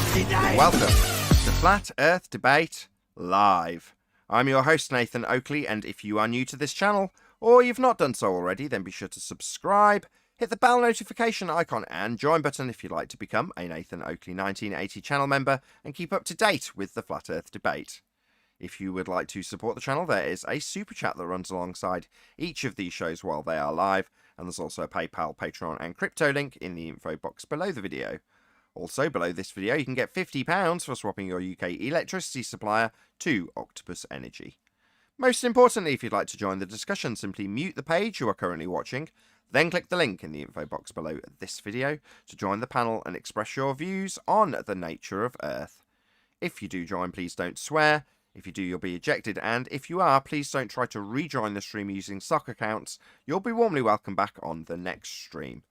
Welcome to Flat Earth Debate Live. I'm your host Nathan Oakley, and if you are new to this channel, or you've not done so already, then be sure to subscribe, hit the bell notification icon and join button if you'd like to become a Nathan Oakley 1980 channel member and keep up to date with the Flat Earth Debate. If you would like to support the channel, there is a super chat that runs alongside each of these shows while they are live, and there's also a PayPal, Patreon and crypto link in the info box below the video. Also, below this video, you can get £50 for swapping your UK electricity supplier to Octopus Energy. Most importantly, if you'd like to join the discussion, simply mute the page you are currently watching, then click the link in the info box below this video to join the panel and express your views on the nature of Earth. If you do join, please don't swear. If you do, you'll be ejected, and if you are, please don't try to rejoin the stream using stock accounts. You'll be warmly welcome back on the next stream.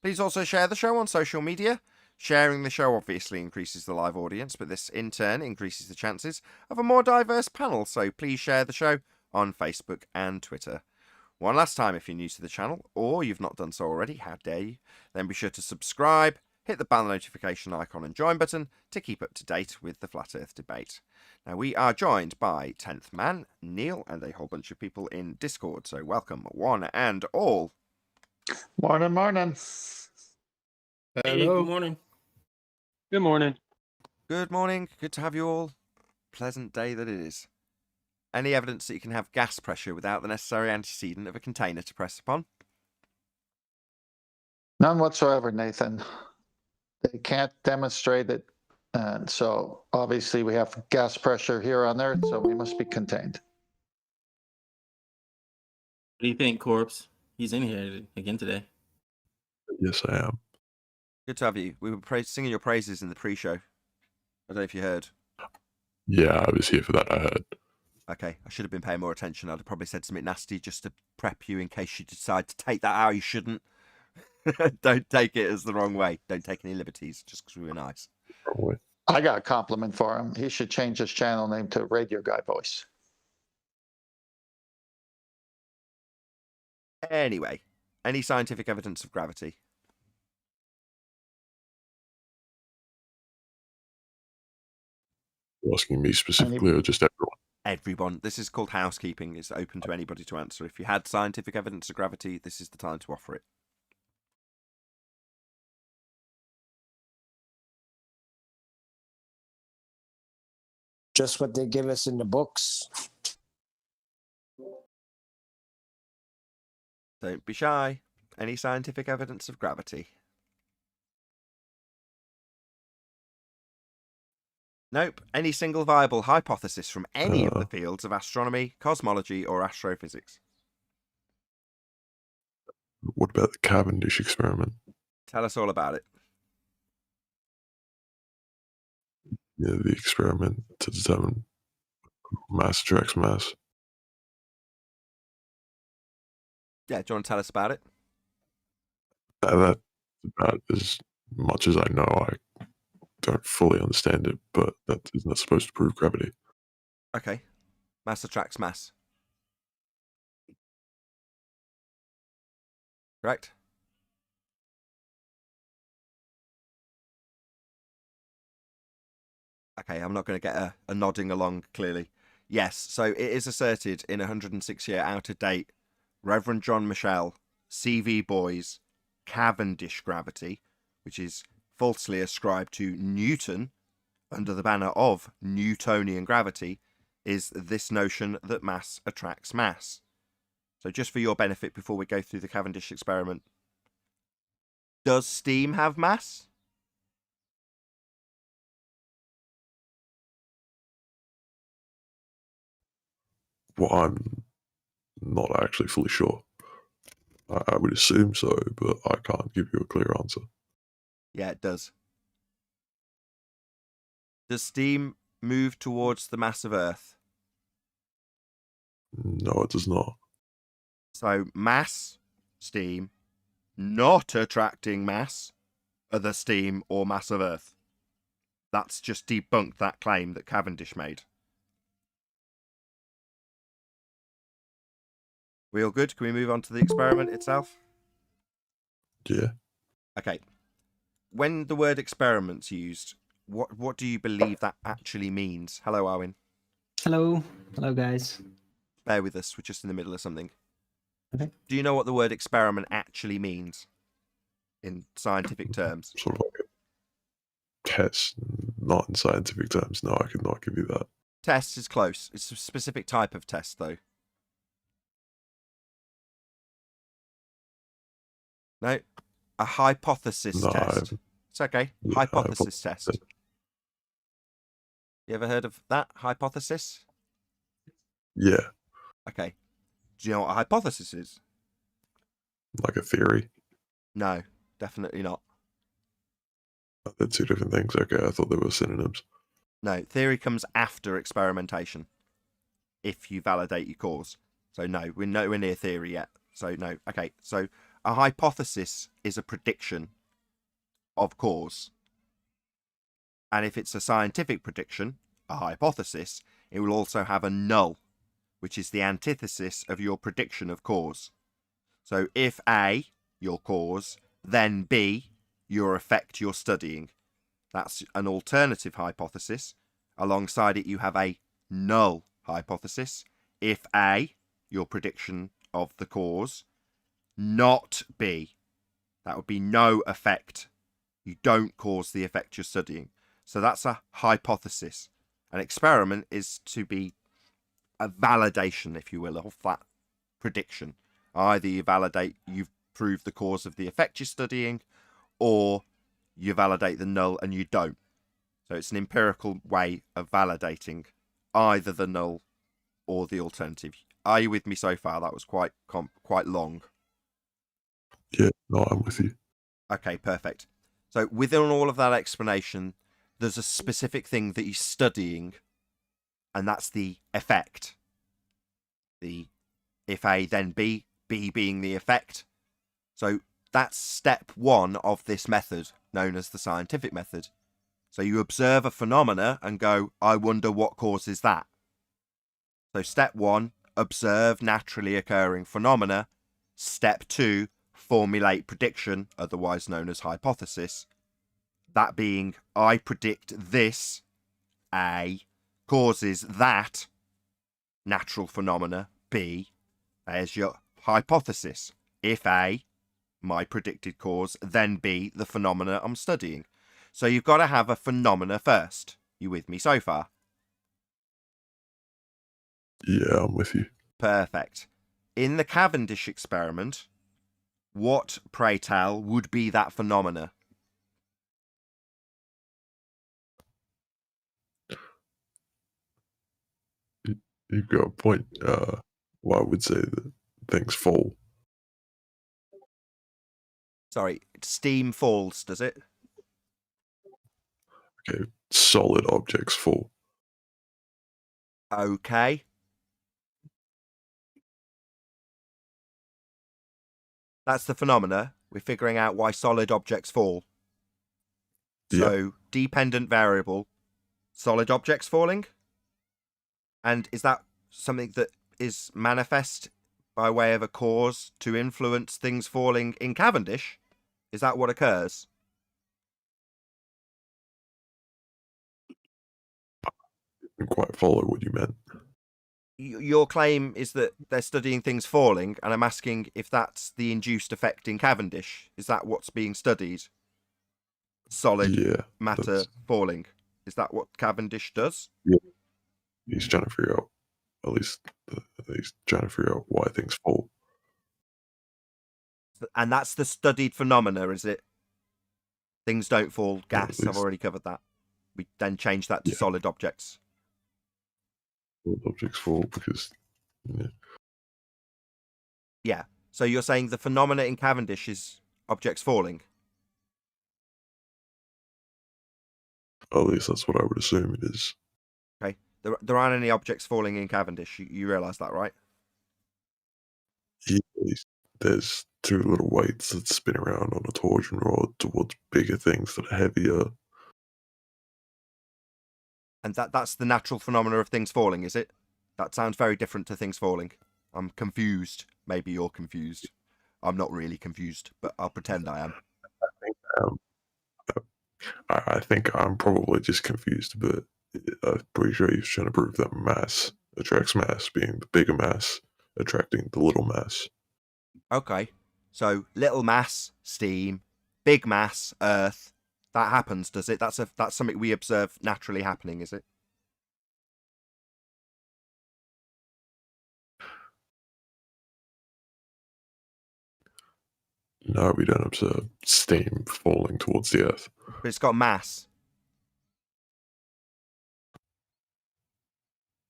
Please also share the show on social media. Sharing the show obviously increases the live audience, but this in turn increases the chances of a more diverse panel, so please share the show on Facebook and Twitter. One last time, if you're new to the channel, or you've not done so already, how dare you, then be sure to subscribe, hit the bell notification icon and join button to keep up to date with the Flat Earth Debate. Now, we are joined by 10th Man, Neil, and a whole bunch of people in Discord, so welcome one and all. Morning, morning. Hey, good morning. Good morning. Good morning. Good to have you all. Pleasant day that it is. Any evidence that you can have gas pressure without the necessary antecedent of a container to press upon? None whatsoever, Nathan. They can't demonstrate it. And so obviously we have gas pressure here on Earth, so we must be contained. What do you think, Corpse? He's in here again today. Yes, I am. Good to have you. We were singing your praises in the pre-show. I don't know if you heard. Yeah, I was here for that, I heard. Okay, I should have been paying more attention. I'd have probably said something nasty just to prep you in case you decide to take that out. You shouldn't. Don't take it as the wrong way. Don't take any liberties just because we were nice. Probably. I got a compliment for him. He should change his channel name to Radio Guy Voice. Anyway, any scientific evidence of gravity? You're asking me specifically or just everyone? Everyone. This is called housekeeping. It's open to anybody to answer. If you had scientific evidence of gravity, this is the time to offer it. Just what they give us in the books. Don't be shy. Any scientific evidence of gravity? Nope. Any single viable hypothesis from any of the fields of astronomy, cosmology, or astrophysics? What about the Cavendish experiment? Tell us all about it. Yeah, the experiment to determine mass attracts mass. Yeah, do you want to tell us about it? That's about as much as I know. I don't fully understand it, but that is not supposed to prove gravity. Okay. Mass attracts mass. Correct? Okay, I'm not going to get a nodding along, clearly. Yes, so it is asserted in 106-year out-of-date Reverend John Michell, CV Boys, Cavendish gravity, which is falsely ascribed to Newton under the banner of Newtonian gravity, is this notion that mass attracts mass. So just for your benefit before we go through the Cavendish experiment, does steam have mass? Well, I'm not actually fully sure. I would assume so, but I can't give you a clear answer. Yeah, it does. Does steam move towards the mass of Earth? No, it does not. So mass, steam, not attracting mass, other steam or mass of Earth. That's just debunked that claim that Cavendish made. We all good? Can we move on to the experiment itself? Yeah. Okay. When the word experiment's used, What do you believe that actually means? Hello, Arwin. Hello. Hello, guys. Bear with us. We're just in the middle of something. Okay. Do you know what the word experiment actually means in scientific terms? Sort of like a test, not in scientific terms. No, I could not give you that. Test is close. It's a specific type of test, though. No, a hypothesis No, test. It's okay. Yeah, Hypothesis hypothesis. test. You ever heard of that? Hypothesis? Yeah, Okay. Do you know what a hypothesis is? like a theory. No, definitely not. They're two different things. Okay, I thought they were synonyms. No, theory comes after experimentation if you validate your cause. So no, we're nowhere near theory yet. So no. Okay, so a hypothesis is a prediction of cause. And if it's a scientific prediction, a hypothesis, it will also have a null, which is the antithesis of your prediction of cause. So if A, your cause, then B, your effect you're studying. That's an alternative hypothesis. Alongside it, you have a null hypothesis. If A, your prediction of the cause, not B, that would be no effect. You don't cause the effect you're studying. So that's a hypothesis. An experiment is to be a validation, if you will, of that prediction. Either you validate, you've proved the cause of the effect you're studying, or you validate the null and you don't. So it's an empirical way of validating either the null or the alternative. Are you with me so far? That was quite long. Yeah, no, I'm with you. Okay, perfect. So within all of that explanation, there's a specific thing that you're studying, and that's the effect. The if A, then B, B being the effect. So that's step one of this method, known as the scientific method. So you observe a phenomena and go, I wonder what causes that. So step one, observe naturally occurring phenomena. Step two, formulate prediction, otherwise known as hypothesis. That being, I predict this, A, causes that natural phenomena, B. There's your hypothesis. If A, my predicted cause, then B, the phenomena I'm studying. So you've got to have a phenomena first. You with me so far? Yeah, I'm with you. Perfect. In the Cavendish experiment, what, pray tell, would be that phenomena? You've got a point. Well, I would say that things fall. Sorry, steam falls, does it? Okay, solid objects fall. Okay. That's the phenomena. We're figuring out why solid objects fall. So, dependent variable, solid objects falling? And is that something that is manifest by way of a cause to influence things falling in Cavendish? Is that what occurs? Didn't quite follow what you meant. Your claim is that they're studying things falling, and I'm asking if that's the induced effect in Cavendish. Is that what's being studied? Solid Yeah, matter that's- falling. Is that what Cavendish does? he's trying to figure out, at least he's trying to figure out why things fall. And that's the studied phenomena, is it? Things don't fall, gas. I've least. already covered that. We then change that to Yeah. solid objects. Solid objects fall because Yeah. So you're saying the phenomena in Cavendish is objects falling? at least that's what I would assume it is. Okay. There aren't any objects falling in Cavendish. You realise that, right? Yeah, there's two little weights that spin around on a torsion rod towards bigger things that are heavier. And that's the natural phenomena of things falling, is it? That sounds very different to things falling. I'm confused. Maybe you're confused. I'm not really confused, but I'll pretend I am. Um, I think I'm probably just confused a bit. I'm pretty sure he's trying to prove that mass attracts mass, being the bigger mass attracting the little mass. Okay. So little mass, steam, big mass, earth. That happens, does it? That's something we observe naturally happening, is it? No, we don't observe steam falling towards the Earth. But it's got mass.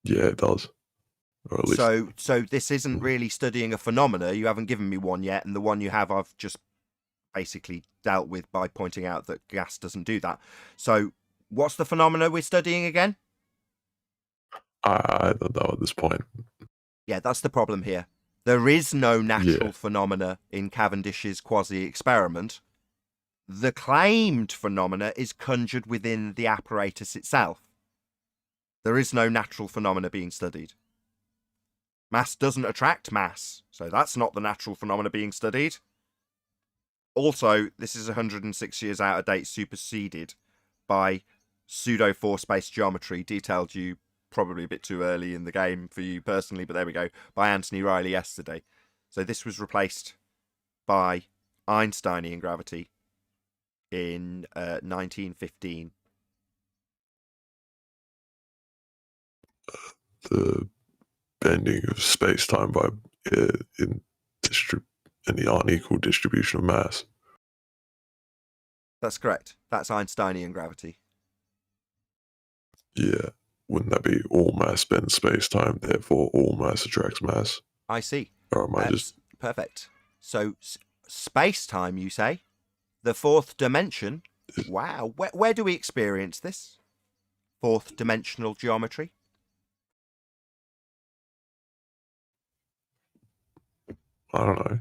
Yeah, it does. Or at least So this isn't really studying a phenomena. You haven't given me one yet, and the one you have, I've just basically dealt with by pointing out that gas doesn't do that. So what's the phenomena we're studying again? I don't know at this point. Yeah, that's the problem here. There is no natural phenomena in Cavendish's quasi-experiment. The claimed phenomena is conjured within the apparatus itself. There is no natural phenomena being studied. Mass doesn't attract mass, so that's not the natural phenomena being studied. Also, this is 106 years out of date, superseded by pseudo-force-based geometry, detailed you probably a bit too early in the game for you personally, but there we go, by Anthony Riley yesterday. So this was replaced by Einsteinian gravity in 1915. The bending of space-time by in the unequal distribution of mass. That's correct. That's Einsteinian gravity. Yeah. Wouldn't that be all mass bends space-time, therefore all mass attracts mass? I see. Or am I just... Perfect. So, space-time, you say? The fourth dimension? Wow. Where do we experience this? Fourth dimensional geometry? I don't know.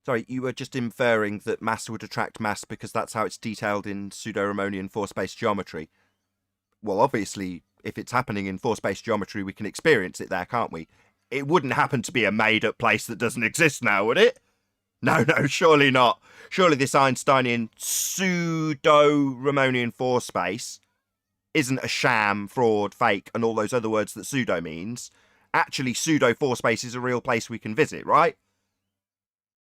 Sorry, you were just inferring that mass would attract mass because that's how it's detailed in pseudo-Riemannian force-based geometry. Well, obviously, if it's happening in force-based geometry, we can experience it there, can't we? It wouldn't happen to be a made-up place that doesn't exist now, would it? No, surely not. Surely this Einsteinian pseudo-Riemannian force space isn't a sham, fraud, fake, and all those other words that pseudo means. Actually, pseudo-force space is a real place we can visit, right?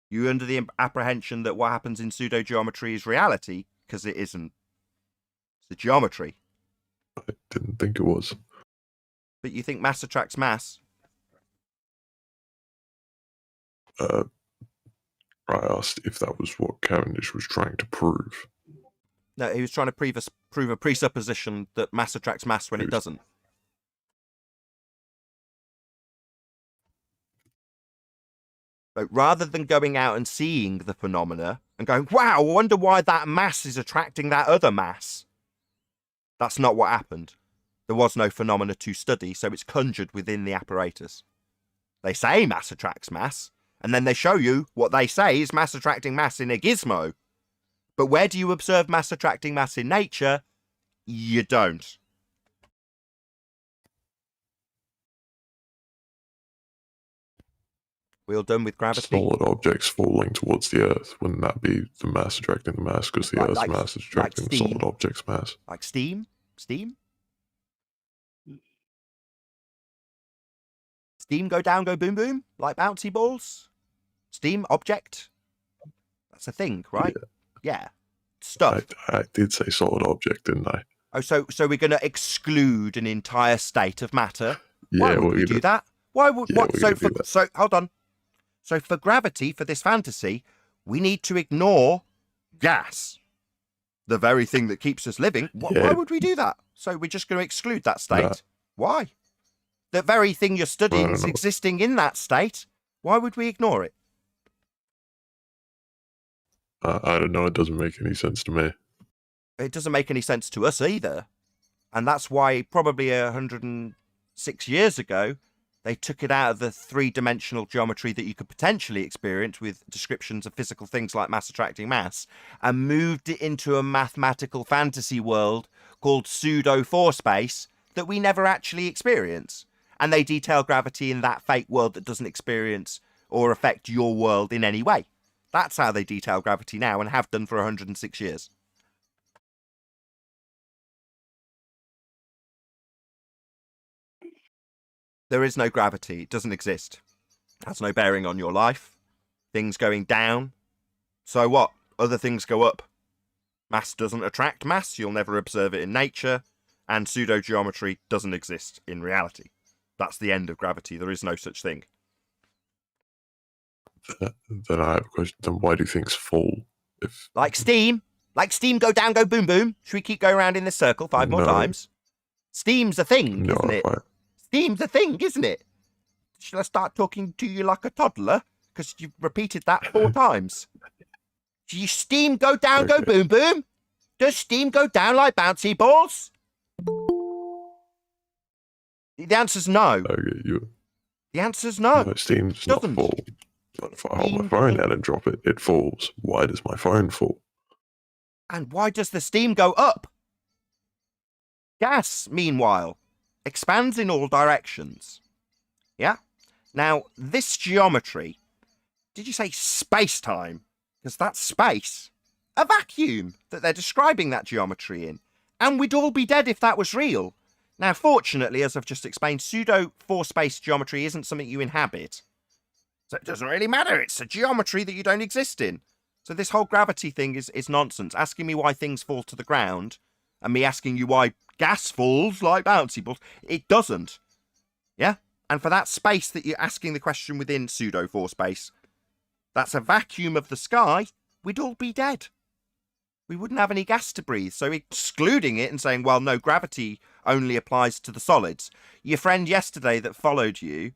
You under the apprehension that what happens in pseudo-geometry is reality, because it isn't. It's the geometry. I didn't think it was. But you think mass attracts mass? I asked if that was what Cavendish was trying to prove. No, he was trying to prove a presupposition that mass attracts mass when it doesn't. But rather than going out and seeing the phenomena and going, wow, I wonder why that mass is attracting that other mass. That's not what happened. There was no phenomena to study, so it's conjured within the apparatus. They say mass attracts mass, and then they show you what they say is mass attracting mass in a gizmo. But where do you observe mass attracting mass in nature? You don't. We all done with gravity? Solid objects falling towards the Earth. Wouldn't that be the mass attracting the mass? Because the Earth's mass is attracting the solid object's mass. Like steam? Steam? Steam go down, go boom boom? Like bouncy balls? Steam object? That's a thing, right? Yeah. Stuff. I did say solid object, didn't I? Oh, so we're going to exclude an entire state of matter? Yeah, Why would we do that? Why would so hold on. So for gravity, for this fantasy, we need to ignore gas, the very thing that keeps us living. Why would we do that? So we're just going to exclude that state. No. Why? The very thing you're studying is existing in that state. Why would we ignore it? I don't know. It doesn't make any sense to me. It doesn't make any sense to us either. And that's why probably 106 years ago, they took it out of the three-dimensional geometry that you could potentially experience with descriptions of physical things like mass attracting mass and moved it into a mathematical fantasy world called pseudo-force space that we never actually experience. And they detail gravity in that fake world that doesn't experience or affect your world in any way. That's how they detail gravity now and have done for 106 years. There is no gravity. It doesn't exist. It has no bearing on your life. Things going down. So what? Other things go up. Mass doesn't attract mass. You'll never observe it in nature. And pseudo-geometry doesn't exist in reality. That's the end of gravity. There is no such thing. Then I have a question. Then why do things fall? If Like steam. Like steam, go down, go boom, boom. Should we keep going around in this circle 5 more No. times? Steam's a thing, no, isn't it? Steam's a thing, isn't it? Shall I start talking to you like a toddler? Because you've repeated that 4 times. Do you steam go down, go Okay. boom, boom? Does steam go down like bouncy balls? The answer's no. okay, you The answer's no. no, steam does not doesn't. fall. But if I hold my Steam phone doesn't. out and drop it, it falls. Why does my phone fall? And why does the steam go up? Gas, meanwhile, expands in all directions. Yeah? Now, this geometry, did you say space-time? Because that's space. A vacuum that they're describing that geometry in. And we'd all be dead if that was real. Now, fortunately, as I've just explained, pseudo-4-space geometry isn't something you inhabit. So it doesn't really matter. It's a geometry that you don't exist in. So this whole gravity thing is nonsense. Asking me why things fall to the ground and me asking you why gas falls like bouncy balls, it doesn't. Yeah? And for that space that you're asking the question within pseudo-4 space, that's a vacuum of the sky, we'd all be dead. We wouldn't have any gas to breathe. So excluding it and saying, well, no, gravity only applies to the solids. Your friend yesterday that followed you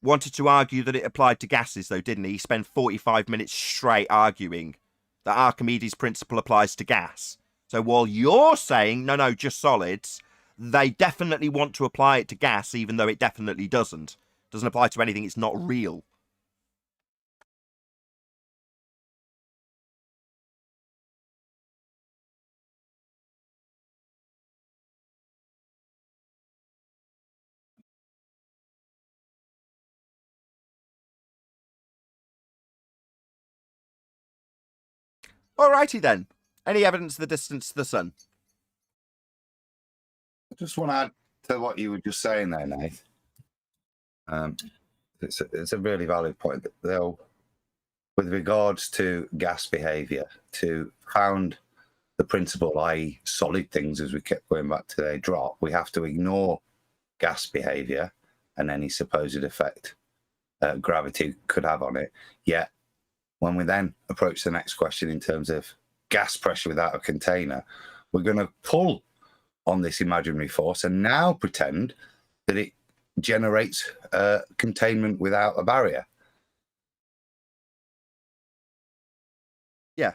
wanted to argue that it applied to gases, though, didn't he? He spent 45 minutes straight arguing that Archimedes' principle applies to gas. So while you're saying, no, just solids, they definitely want to apply it to gas, even though it definitely doesn't. Doesn't apply to anything, it's not real. Alrighty then. Any evidence of the distance to the sun? I just want to add to what you were just saying there, Nath. It's a really valid point. That they'll, with regards to gas behaviour, to found the principle, i.e. solid things, as we kept going back to their drop, we have to ignore gas behaviour and any supposed effect gravity could have on it. Yet, when we then approach the next question in terms of gas pressure without a container, we're going to pull on this imaginary force and now pretend that it generates containment without a barrier. Yeah.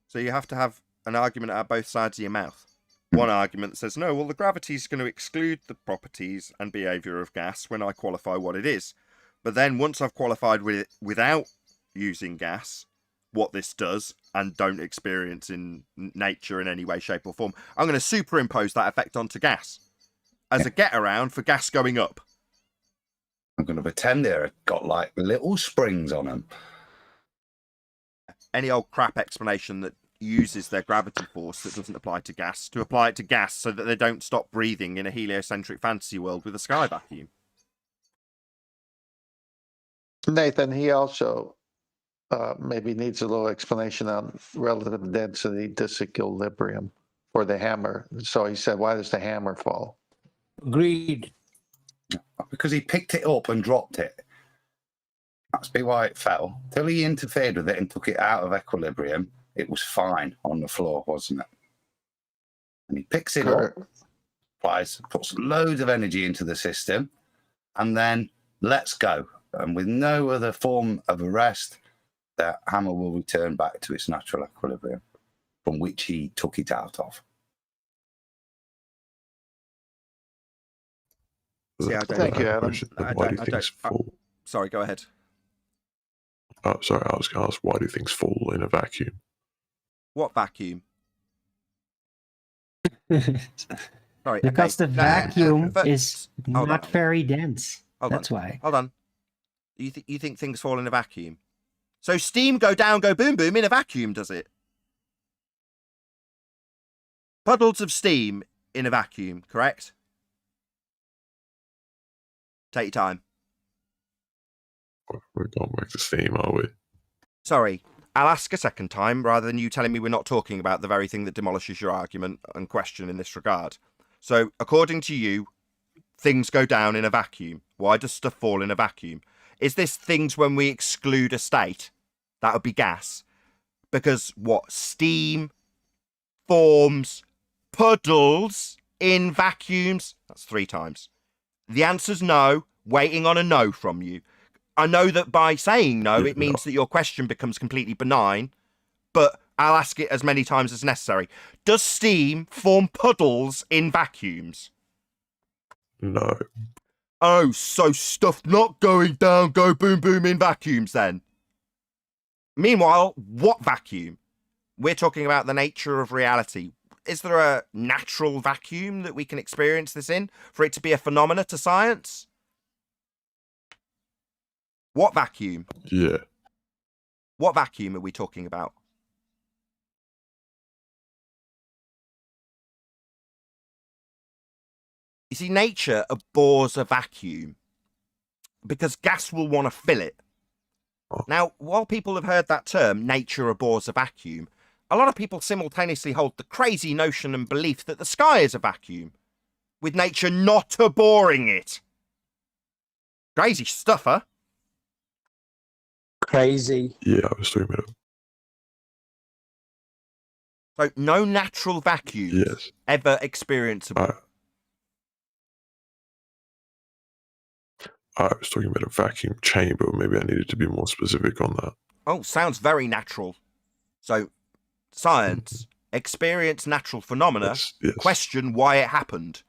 So you have to have an argument at both sides of your mouth. One argument that says, no, well, the gravity is going to exclude the properties and behaviour of gas when I qualify what it is. But then once I've qualified with it without using gas, what this does, and don't experience in nature in any way, shape or form, I'm going to superimpose that effect onto gas as a get around for gas going up. I'm going to pretend they've got like little springs on them. Any old crap explanation that uses their gravity force that doesn't apply to gas to apply it to gas so that they don't stop breathing in a heliocentric fantasy world with a sky vacuum. Nathan, he also maybe needs a little explanation on relative density disequilibrium for the hammer. So he said, why does the hammer fall? Agreed. Because he picked it up and dropped it. That's be why it fell. Till he interfered with it and took it out of equilibrium, it was fine on the floor, wasn't it? And he picks it up, puts loads of energy into the system, and then lets go. And with no other form of arrest, the hammer will return back to its natural equilibrium from which he took it out of. See, I don't- Thank you, Adam. Why do things fall? Sorry, go ahead. Oh, sorry, I was going to ask, why do things fall in a vacuum? What vacuum? Sorry, Because okay. the vacuum but- is hold not on. very dense. Hold That's on. why. Hold on. You think things fall in a vacuum? So steam go down, go boom, boom in a vacuum, does it? Puddles of steam in a vacuum, correct? Take your time. We're going back to Steam, are we? Sorry, I'll ask a second time rather than you telling me we're not talking about the very thing that demolishes your argument and question in this regard. So, according to you, things go down in a vacuum. Why does stuff fall in a vacuum? Is this things when we exclude a state? That would be gas. Because what? Steam forms puddles in vacuums? That's 3 times. The answer's no, waiting on a no from you. I know that by saying no, it means that your question becomes completely benign, but I'll ask it as many times as necessary. Does steam form puddles in vacuums? No. Oh, so stuff not going down, go boom boom in vacuums then. Meanwhile, what vacuum? We're talking about the nature of reality. Is there a natural vacuum that we can experience this in for it to be a phenomena to science? What vacuum? Yeah. What vacuum are we talking about? You see, nature abhors a vacuum because gas will want to fill it. Now, while people have heard that term, nature abhors a vacuum, a lot of people simultaneously hold the crazy notion and belief that the sky is a vacuum, with nature not abhorring it. Crazy stuff, huh? Crazy. Yeah, I was talking about it. So, no natural vacuums Yes. ever experienceable. I was talking about a vacuum chamber. Maybe I needed to be more specific on that. Oh, sounds very natural. So, science, experience natural phenomena, Yes. question why it happened.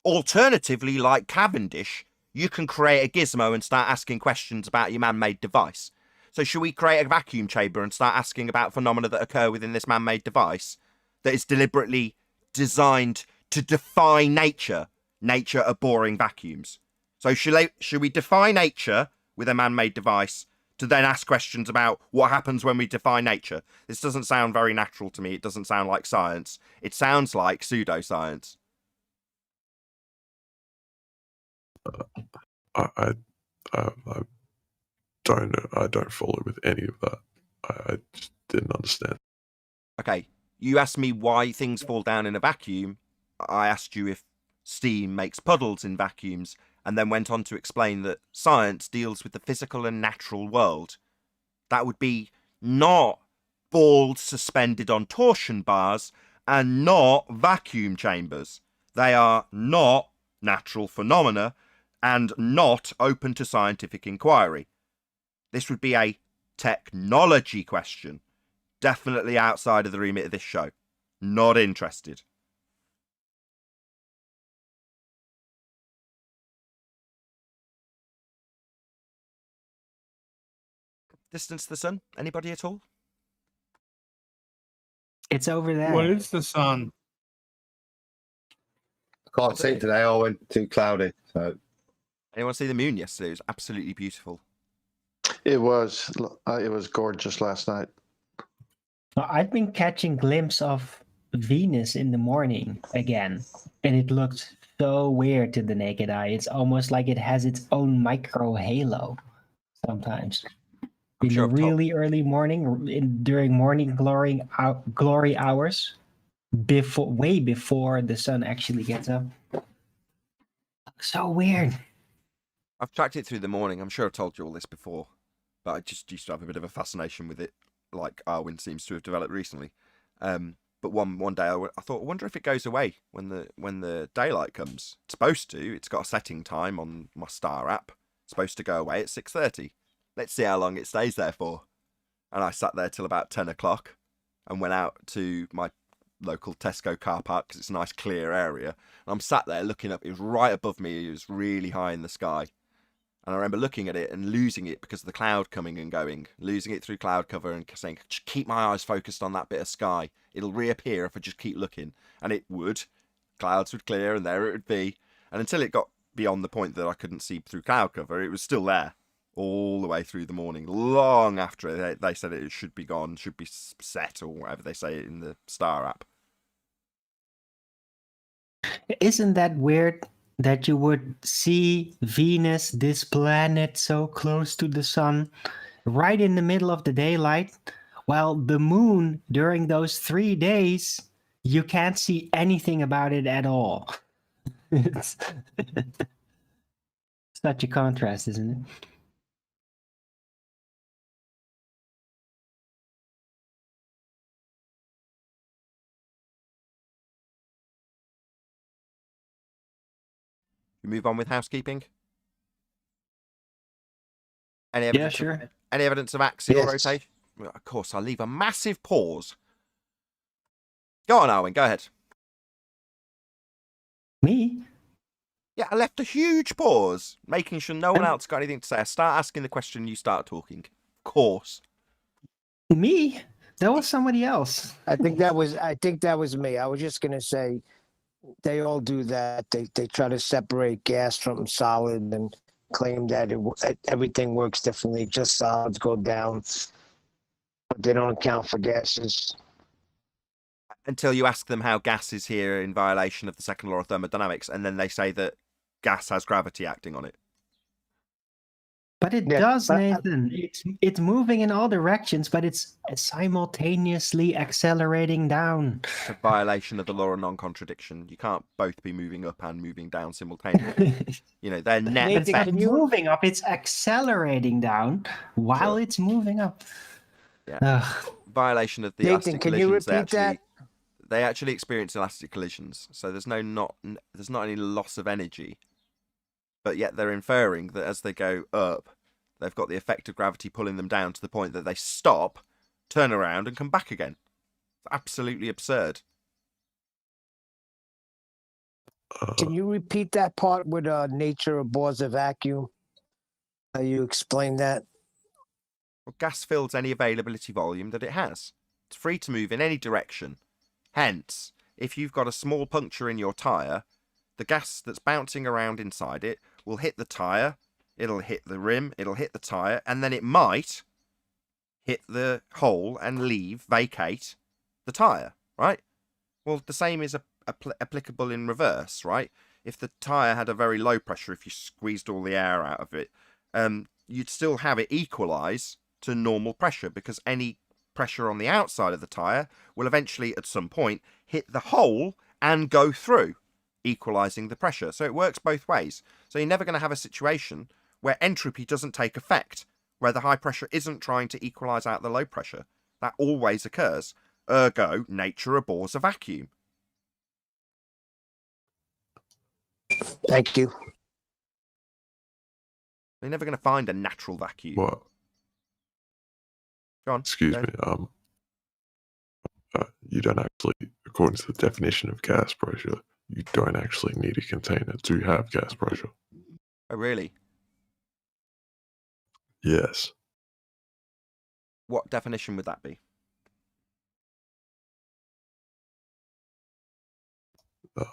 Alternatively, like Cavendish, you can create a gizmo and start asking questions about your man-made device. So should we create a vacuum chamber and start asking about phenomena that occur within this man-made device that is deliberately designed to defy nature, nature abhorring vacuums? So should we defy nature with a man-made device to then ask questions about what happens when we defy nature? This doesn't sound very natural to me. It doesn't sound like science. It sounds like pseudoscience. I don't know. I don't follow with any of that. I just didn't understand. Okay, you asked me why things fall down in a vacuum. I asked you if steam makes puddles in vacuums, and then went on to explain that science deals with the physical and natural world. That would be not balls suspended on torsion bars and not vacuum chambers. They are not natural phenomena and not open to scientific inquiry. This would be a technology question. Definitely outside of the remit of this show. Not interested. Distance to the sun? Anybody at all? It's over there. What is the sun? I can't see it today. I went too cloudy. So Anyone see the moon yesterday? It was absolutely beautiful. It was gorgeous last night. I've been catching glimpses of Venus in the morning again, and it looks so weird to the naked eye. It's almost like it has its own micro halo sometimes. In sure the really early morning, during morning glory hours, way before the sun actually gets up. So weird. I've tracked it through the morning. I'm sure I've told you all this before, but I just used to have a bit of a fascination with it, like Arwen seems to have developed recently. But one day I thought, I wonder if it goes away when the daylight comes. It's supposed to. It's got a setting time on my star app. It's supposed to go away at 6:30. Let's see how long it stays there for. And I sat there till about 10 o'clock and went out to my local Tesco car park because it's a nice clear area. And I'm sat there looking up. It was right above me. It was really high in the sky. And I remember looking at it and losing it because of the cloud coming and going, losing it through cloud cover and saying, just keep my eyes focused on that bit of sky. It'll reappear if I just keep looking. And it would. Clouds would clear and there it would be. And until it got beyond the point that I couldn't see through cloud cover, it was still there all the way through the morning, long after they said it should be gone, should be set, or whatever they say in the star app. Isn't that weird? that you would see Venus, this planet so close to the sun, right in the middle of the daylight, while the moon during those 3 days, you can't see anything about it at all. It's such a contrast, isn't it? We move on with housekeeping. Any Yeah, evidence sure. Of, any evidence of axial Yes. rotation? Well, of course, I'll leave a massive pause. Go on, Arwen, go ahead. Me? Yeah, I left a huge pause, making sure no one Um, else got anything to say. I start asking the question, you start talking. Of course. Me? That was somebody else. I think that was me. I was just gonna say they all do that. They try to separate gas from solid and claim that everything works differently. Just solids go down, but they don't account for gases. Until you ask them how gas is here in violation of the second law of thermodynamics, and then they say that gas has gravity acting on it. But it Yeah, does, but Nathan. It's moving in all directions, but it's simultaneously accelerating down. It's a violation of the law of non-contradiction. You can't both be moving up and moving down simultaneously. You know, they're net Nathan, It's not can you- moving up, it's accelerating down while Sure. it's moving up. Yeah. Ugh. violation of the Nathan, elastic can you collisions. repeat that? They actually experience elastic collisions, so there's not any loss of energy, but yet they're inferring that as they go up, they've got the effect of gravity pulling them down to the point that they stop, turn around, and come back again. It's absolutely absurd. Can you repeat that part with nature abhors a vacuum? How you explain that? Well, gas fills any availability volume that it has. It's free to move in any direction. Hence, if you've got a small puncture in your tyre, the gas that's bouncing around inside it will hit the tyre, it'll hit the rim, it'll hit the tyre, and then it might hit the hole and vacate the tyre, right? Well, the same is applicable in reverse, right? If the tyre had a very low pressure, if you squeezed all the air out of it, you'd still have it equalise to normal pressure, because any pressure on the outside of the tyre will eventually, at some point, hit the hole and go through, equalising the pressure. So it works both ways. So you're never going to have a situation where entropy doesn't take effect, where the high pressure isn't trying to equalise out the low pressure. That always occurs. Ergo, nature abhors a vacuum. Thank you. You're never going to find a natural vacuum. What? Go on. Excuse Go. me. You don't actually, according to the definition of gas pressure, you don't actually need a container to have gas pressure. Oh, really? Yes. What definition would that be?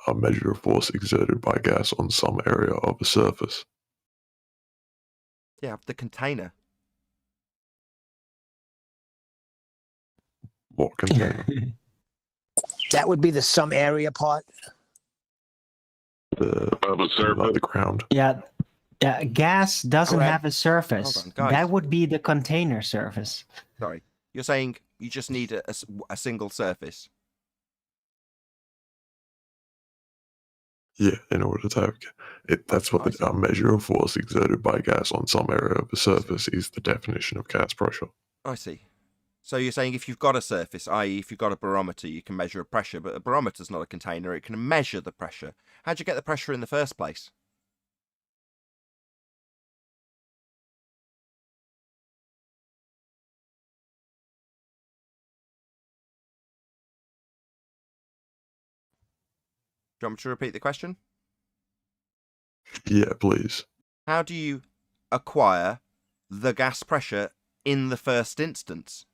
A measure of force exerted by gas on some area of a surface. Yeah, the container. What container? That would be the some area part. The ground. Yeah, gas doesn't Correct. have a surface. Hold on, guys. That would be the container surface. Sorry. You're saying you just need a single surface. Yeah, in order to have it, that's what a measure of force exerted by gas on some area of a surface is the definition of gas pressure. I see. So you're saying if you've got a surface, i.e. if you've got a barometer, you can measure a pressure, but a barometer's not a container, it can measure the pressure. How'd you get the pressure in the first place? Do you want me to repeat the question? Yeah, please. How do you acquire the gas pressure in the first instance?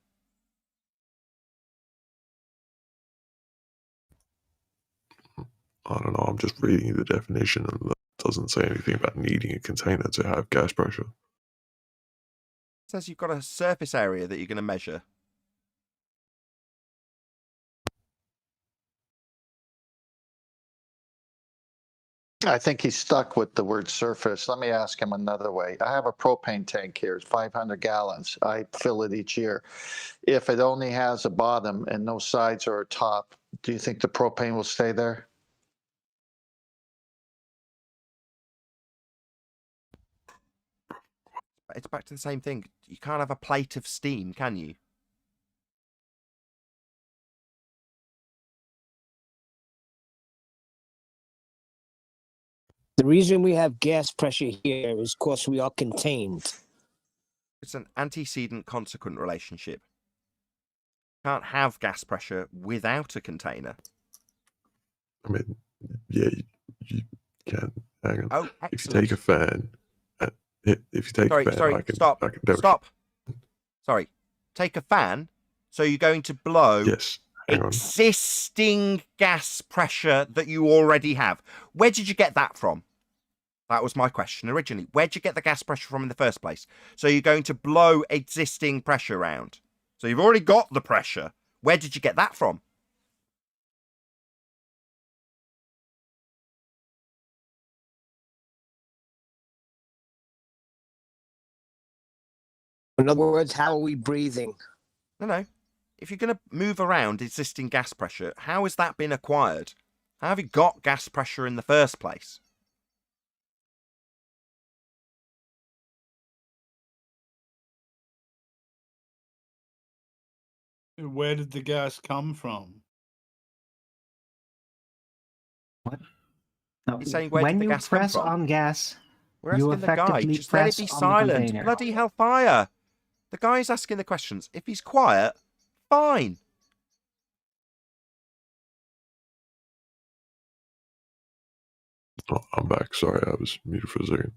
I don't know, I'm just reading the definition and that doesn't say anything about needing a container to have gas pressure. It says you've got a surface area that you're going to measure. I think he's stuck with the word surface. Let me ask him another way. I have a propane tank here. It's 500 gallons. I fill it each year. If it only has a bottom and no sides or a top, do you think the propane will stay there? It's back to the same thing. You can't have a plate of steam, can you? The reason we have gas pressure here is because we are contained. It's an antecedent consequent relationship. Can't have gas pressure without a container. I mean, yeah, you can. Hang on. Oh, If you excellent. take a fan, if you take a fan, Sorry, I can stop. demonstrate. Stop. Sorry. Take a fan. So you're going to blow Yes. Hang on. existing gas pressure that you already have. Where did you get that from? That was my question originally. Where'd you get the gas pressure from in the first place? So you're going to blow existing pressure around. So you've already got the pressure. Where did you get that from? In other words, how are we breathing? No. If you're going to move around existing gas pressure, how has that been acquired? How have you got gas pressure in the first place? Where did the gas come from? What? No, He's saying, where did when the you gas come press from? on gas, We're you asking the guy. effectively Just let it press be on the silent. container. Bloody hellfire. The guy's asking the questions. If he's quiet, fine. Oh, I'm back. Sorry, I was muted for a second.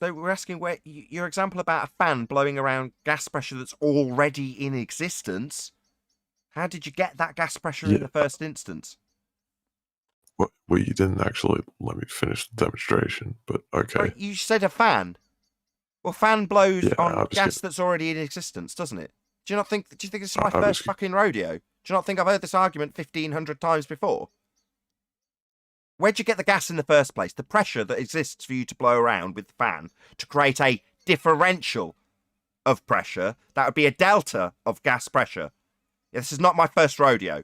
So we're asking where your example about a fan blowing around gas pressure that's already in existence. How did you get that gas pressure in the first instance? Well, you didn't actually let me finish the demonstration, but okay. Sorry, you said a fan. Well, fan blows Yeah, on I was gas gonna- that's already in existence, doesn't it? Do you not think? Do you think this is my I was first fucking rodeo? Do you not think I've heard this argument 1,500 times before? Where'd you get the gas in the first place? The pressure that exists for you to blow around with the fan to create a differential of pressure, that would be a delta of gas pressure. This is not my first rodeo.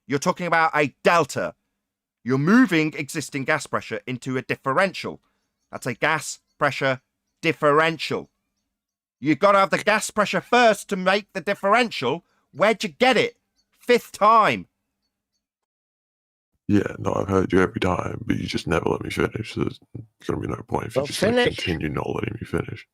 You're talking about a delta. You're moving existing gas pressure into a differential. That's a gas pressure differential. You've got to have the gas pressure first to make the differential. Where'd you get it? Fifth time. Yeah, no, I've heard you every time, but you just never let me finish. So there's going to be no point if Well, you're just going to finish. continue not letting me finish.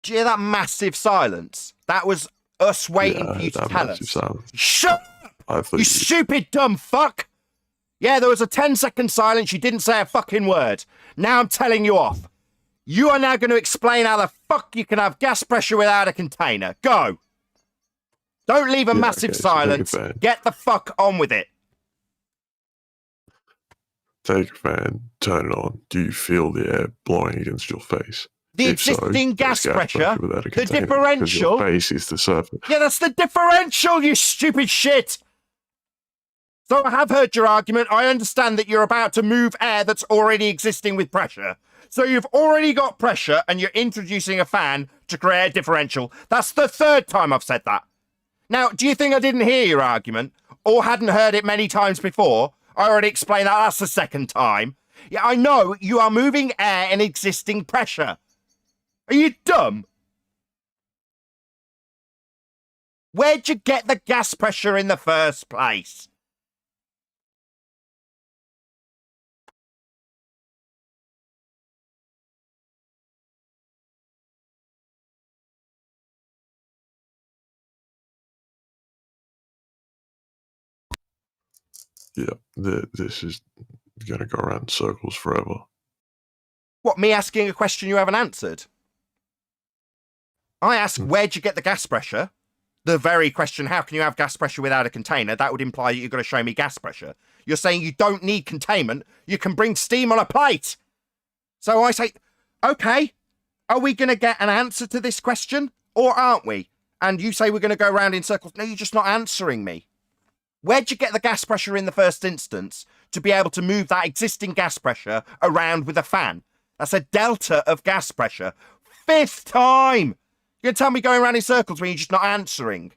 Do you hear that massive silence? That was us waiting Yeah, I for you heard to that tell massive us. silence. Shut up, I thought you stupid dumb fuck! Yeah, there was a 10-second silence. You didn't say a fucking word. Now I'm telling you off. You are now going to explain how the fuck you can have gas pressure without a container. Go. Don't leave a massive okay, so take a silence. fan. Get the fuck on with it. Take a fan, turn it on. Do you feel the air blowing against your face? The If so, existing that's gas pressure, without a the container, 'cause differential. your face is the surface. Yeah, that's the differential, you stupid shit. So I have heard your argument. I understand that you're about to move air that's already existing with pressure. So you've already got pressure and you're introducing a fan to create a differential. That's the third time I've said that. Now, do you think I didn't hear your argument or hadn't heard it many times before? I already explained that. That's the second time. Yeah, I know you are moving air in existing pressure. Are you dumb? Where'd you get the gas pressure in the first place? Yeah, this is going to go around in circles forever. What, me asking a question you haven't answered? I asked, where'd you get the gas pressure? The very question, how can you have gas pressure without a container? That would imply that you've got to show me gas pressure. You're saying you don't need containment. You can bring steam on a plate. So I say, Okay, are we going to get an answer to this question or aren't we? And you say we're going to go around in circles. No, you're just not answering me. Where'd you get the gas pressure in the first instance to be able to move that existing gas pressure around with a fan? That's a delta of gas pressure. 5th time! You're going to tell me going around in circles when you're just not answering.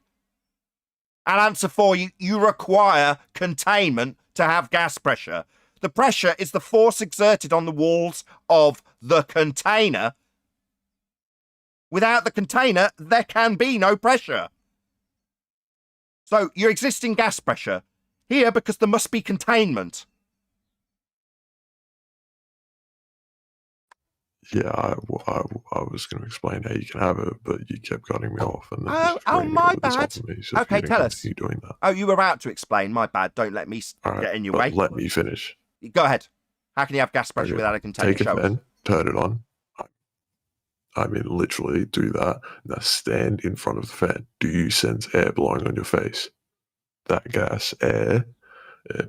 And answer 4, you require containment to have gas pressure. The pressure is the force exerted on the walls of the container. Without the container, there can be no pressure. So your existing gas pressure here, because there must be containment. Yeah, I was going to explain how you can have it, but you kept cutting me off. And then Oh, just bringing it my over the top bad. of me, so Okay, you didn't tell us. continue doing that. Oh, you were about to explain. My bad. Don't let me All right, get in your but way. let me finish. Go ahead. How can you have gas pressure Okay, without a container? Take a Show us. fan, turn it on. I mean, literally do that. Now stand in front of the fan. Do you sense air blowing on your face? That gas, air,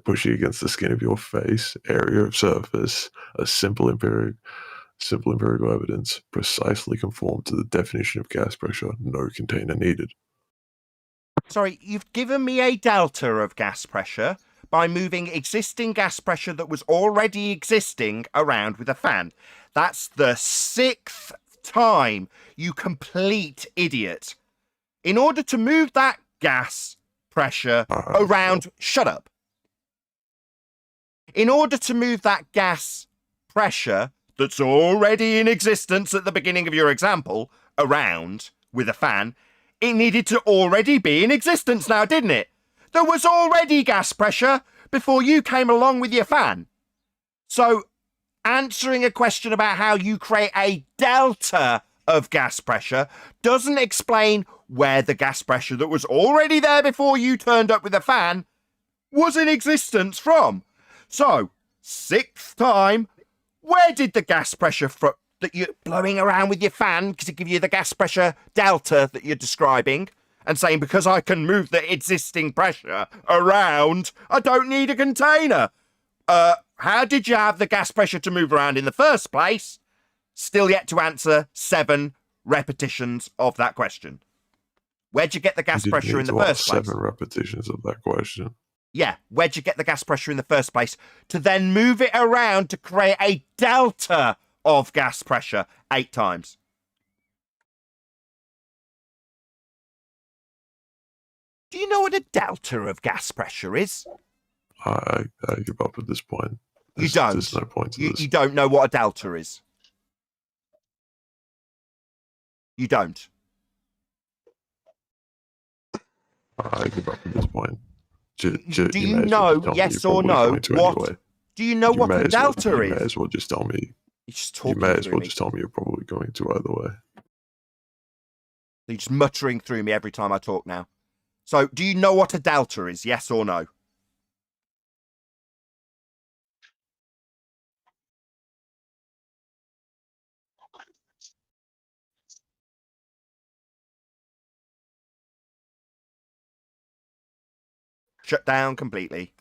pushing against the skin of your face, area of surface, a simple empirical evidence, precisely conform to the definition of gas pressure, no container needed. Sorry, you've given me a delta of gas pressure by moving existing gas pressure that was already existing around with a fan. That's the 6th time, you complete idiot. In order to move that gas pressure around... Shut up. In order to move that gas pressure that's already in existence at the beginning of your example around with a fan, it needed to already be in existence now, didn't it? There was already gas pressure before you came along with your fan. So answering a question about how you create a delta of gas pressure doesn't explain where the gas pressure that was already there before you turned up with a fan was in existence from. So, 6th time, where did the gas pressure that you're blowing around with your fan to give you the gas pressure delta that you're describing and saying because I can move the existing pressure around, I don't need a container? How did you have the gas pressure to move around in the first place? Still yet to answer 7 repetitions of that question. Where'd you get the gas pressure in the first place? 7 repetitions of that question. Yeah, where'd you get the gas pressure in the first place to then move it around to create a delta of gas pressure 8 times? Do you know what a delta of gas pressure is? I give up at this point. You don't. There's no point to this. You don't know what a delta is. You don't. I give up at this point. Do you know, yes or no, what? Do you know what a delta is? You may as well just tell me. You may as well just tell me you're probably going to either way. You're just muttering through me every time I talk now. So, do you know what a delta is, yes or no? Shut down completely.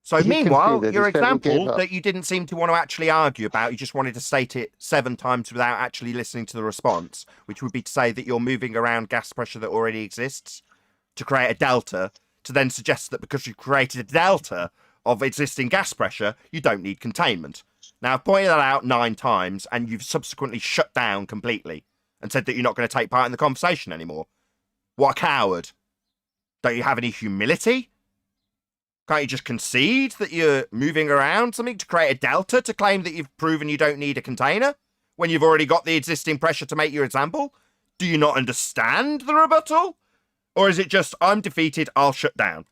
So meanwhile, your example that you didn't seem to want to actually argue about, you just wanted to state it 7 times without actually listening to the response, which would be to say that you're moving around gas pressure that already exists to create a delta, to then suggest that because you've created a delta of existing gas pressure, you don't need containment. Now, I've pointed that out 9 times, and you've subsequently shut down completely and said that you're not going to take part in the conversation anymore. What a coward. Don't you have any humility? Can't you just concede that you're moving around something to create a delta to claim that you've proven you don't need a container when you've already got the existing pressure to make your example? Do you not understand the rebuttal? Or is it just, I'm defeated, I'll shut down?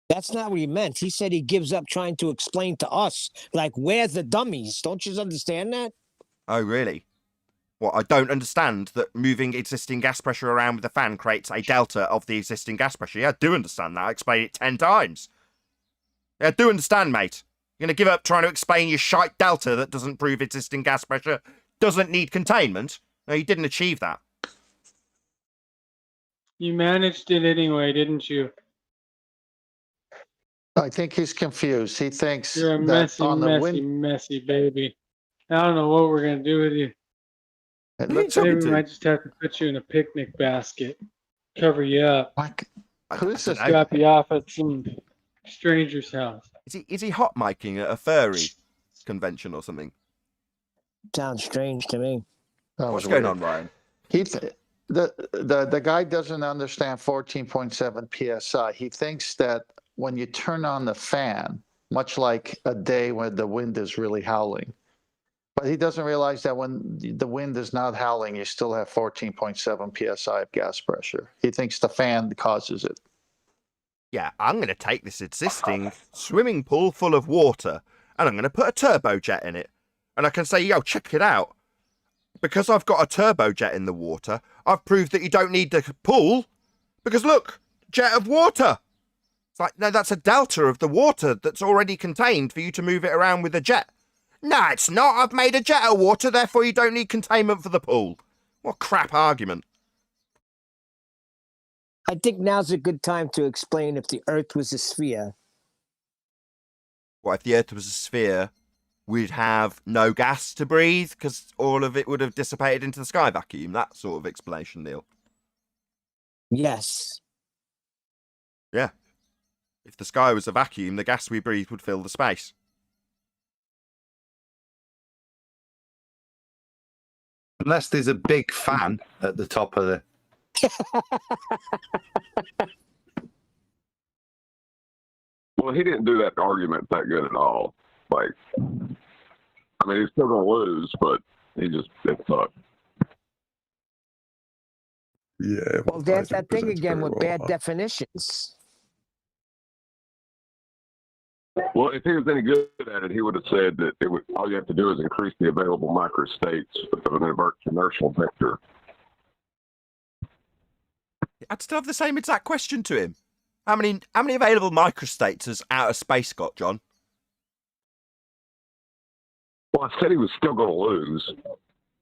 That's not what he meant. He said he gives up trying to explain to us, like, we're the dummies. Don't you understand that? Oh, really? Well, I don't understand that moving existing gas pressure around with a fan creates a delta of the existing gas pressure. Yeah, I do understand that. I explained it 10 times. Yeah, I do understand, mate. You're going to give up trying to explain your shite delta that doesn't prove existing gas pressure doesn't need containment? No, you didn't achieve that. You managed it anyway, didn't you? I think he's confused. He thinks You're a that messy, on the messy, wind. messy baby. I don't know what we're gonna do with you. Who are you Let's, talking Maybe we to? might just have to put you in a picnic basket, cover you up, Mike, I who don't is this know. guy? drop you off at some stranger's house. Is he hot micing at a furry convention or something? Sounds strange to me. That What's was going weird. on, Ryan? The guy doesn't understand 14.7 psi. He thinks that when you turn on the fan, much like a day when the wind is really howling, but he doesn't realize that when the wind is not howling, you still have 14.7 psi of gas pressure. He thinks the fan causes it. Yeah, I'm going to take this existing swimming pool full of water and I'm going to put a turbojet in it. And I can say, yo, check it out. Because I've got a turbojet in the water, I've proved that you don't need the pool. Because look, jet of water. It's like, no, that's a delta of the water that's already contained for you to move it around with a jet. No, it's not. I've made a jet of water, therefore you don't need containment for the pool. What crap argument. I think now's a good time to explain if the Earth was a sphere. What if the Earth was a sphere? We'd have no gas to breathe because all of it would have dissipated into the sky vacuum. That sort of explanation, Neil. Yes. Yeah. If the sky was a vacuum, the gas we breathe would fill the space. Unless there's a big fan at the top of the. Well, he didn't do that argument that good at all. Like, I mean, he's still gonna lose, but it sucked. Yeah. Well, there's that thing again with bad definitions. Well, if he was any good at it, he would have said that all you have to do is increase the available microstates of an inertial vector. I'd still have the same exact question to him. How many available microstates has outer space got, John? Well, I said he was still going to lose,